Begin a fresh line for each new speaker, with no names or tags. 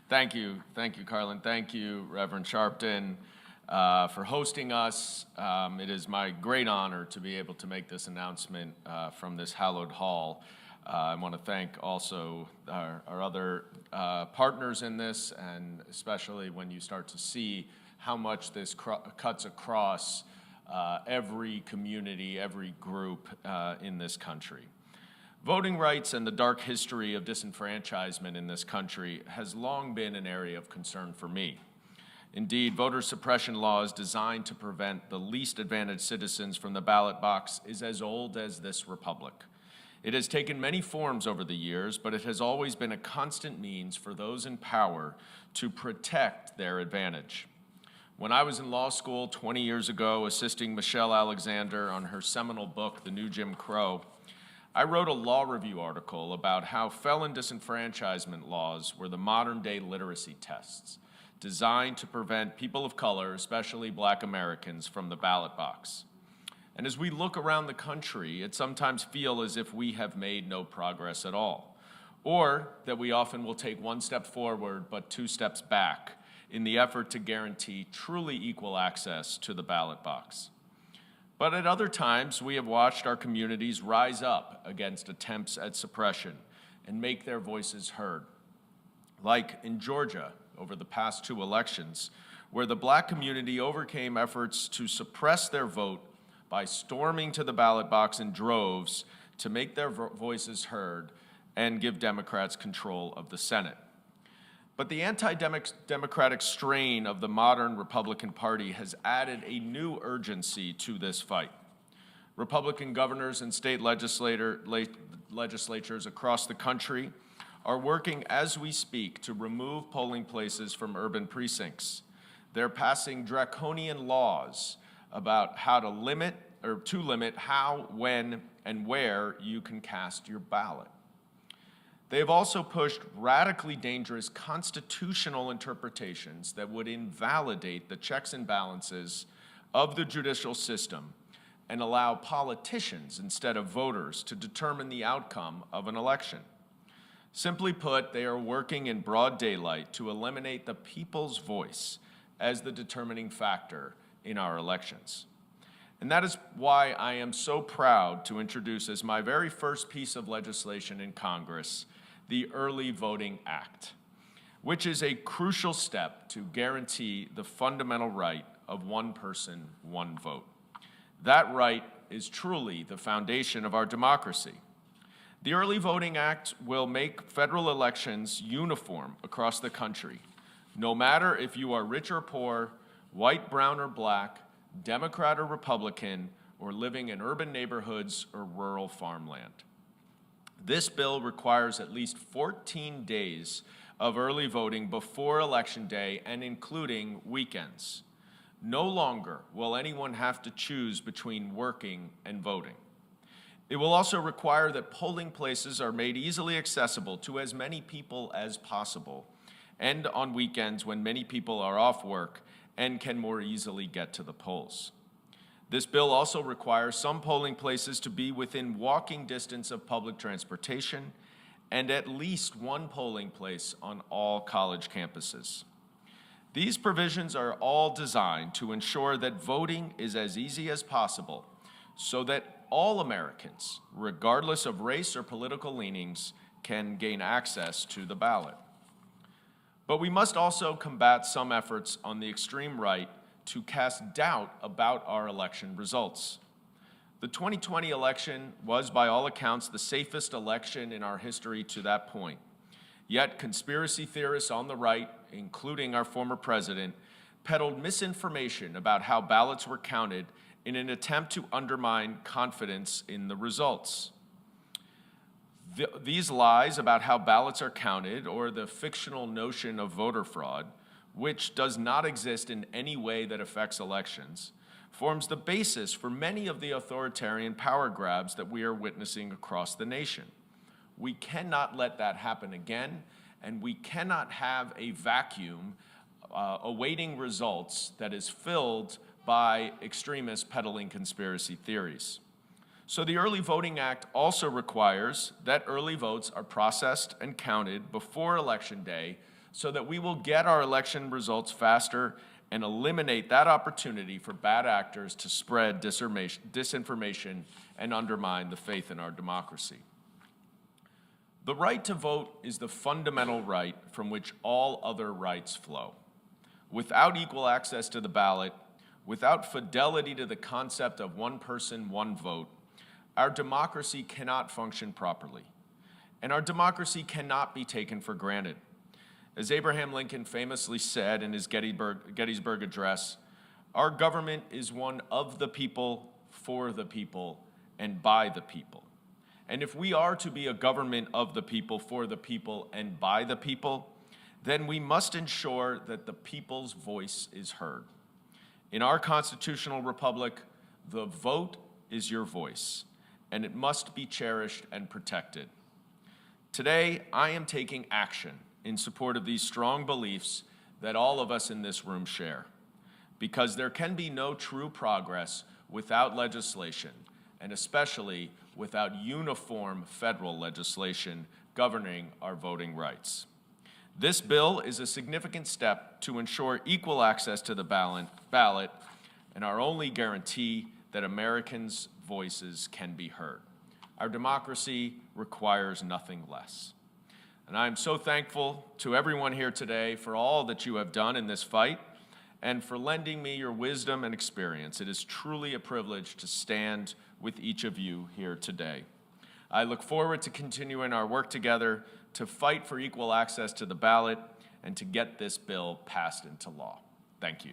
Thank you, Carlin. Thank you, Reverend Sharpton, for hosting us. It is my great honor to be able to make this announcement from this hallowed hall. I want to thank also our other partners in this, and especially when you start to see how much this cuts across every community, every group in this country. Voting rights and the dark history of disenfranchisement in this country has long been an area of concern for me. Indeed, voter suppression laws designed to prevent the least advantaged citizens from the ballot box is as old as this republic. It has taken many forms over the years, but it has always been a constant means for those in power to protect their advantage. When I was in law school 20 years ago, assisting Michelle Alexander on her seminal book, The New Jim Crow, I wrote a law review article about how felon disenfranchisement laws were the modern-day literacy tests designed to prevent people of color, especially Black Americans, from the ballot box. And as we look around the country, it sometimes feels as if we have made no progress at all, or that we often will take one step forward but two steps back in the effort to guarantee truly equal access to the ballot box. But at other times, we have watched our communities rise up against attempts at suppression and make their voices heard. Like in Georgia over the past two elections, where the Black community overcame efforts to suppress their vote by storming to the ballot box in droves to make their voices heard and give Democrats control of the Senate. But the anti-democratic strain of the modern Republican Party has added a new urgency to this fight. Republican governors and state legislatures across the country are working as we speak to remove polling places from urban precincts. They're passing draconian laws about how to limit how, when, and where you can cast your ballot. They have also pushed radically dangerous constitutional interpretations that would invalidate the checks and balances of the judicial system and allow politicians instead of voters to determine the outcome of an election. Simply put, they are working in broad daylight to eliminate the people's voice as the determining factor in our elections. And that is why I am so proud to introduce as my very first piece of legislation in Congress the Early Voting Act, which is a crucial step to guarantee the fundamental right of one person, one vote. That right is truly the foundation of our democracy. The Early Voting Act will make federal elections uniform across the country, no matter if you are rich or poor, white, brown, or Black, Democrat or Republican, or living in urban neighborhoods or rural farmland. This bill requires at least 14 days of early voting before Election Day and including weekends. No longer will anyone have to choose between working and voting. It will also require that polling places are made easily accessible to as many people as possible, and on weekends when many people are off work and can more easily get to the polls. This bill also requires some polling places to be within walking distance of public transportation and at least one polling place on all college campuses. These provisions are all designed to ensure that voting is as easy as possible so that all Americans, regardless of race or political leanings, can gain access to the ballot. But we must also combat some efforts on the extreme right to cast doubt about our election results. The 2020 election was, by all accounts, the safest election in our history to that point. Yet conspiracy theorists on the right, including our former president, peddled misinformation about how ballots were counted in an attempt to undermine confidence in the results. These lies about how ballots are counted, or the fictional notion of voter fraud, which does not exist in any way that affects elections, forms the basis for many of the authoritarian power grabs that we are witnessing across the nation. We cannot let that happen again, and we cannot have a vacuum awaiting results that is filled by extremists peddling conspiracy theories. So the Early Voting Act also requires that early votes are processed and counted before Election Day so that we will get our election results faster and eliminate that opportunity for bad actors to spread disinformation and undermine the faith in our democracy. The right to vote is the fundamental right from which all other rights flow. Without equal access to the ballot, without fidelity to the concept of one person, one vote, our democracy cannot function properly, and our democracy cannot be taken for granted. As Abraham Lincoln famously said in his Gettysburg Address, our government is one of the people, for the people, and by the people. And if we are to be a government of the people, for the people, and by the people, then we must ensure that the people's voice is heard. In our constitutional republic, the vote is your voice, and it must be cherished and protected. Today, I am taking action in support of these strong beliefs that all of us in this room share, because there can be no true progress without legislation, and especially without uniform federal legislation governing our voting rights. This bill is a significant step to ensure equal access to the ballot and our only guarantee that Americans' voices can be heard. Our democracy requires nothing less. And I am so thankful to everyone here today for all that you have done in this fight and for lending me your wisdom and experience. It is truly a privilege to stand with each of you here today. I look forward to continuing our work together to fight for equal access to the ballot and to get this bill passed into law. Thank you.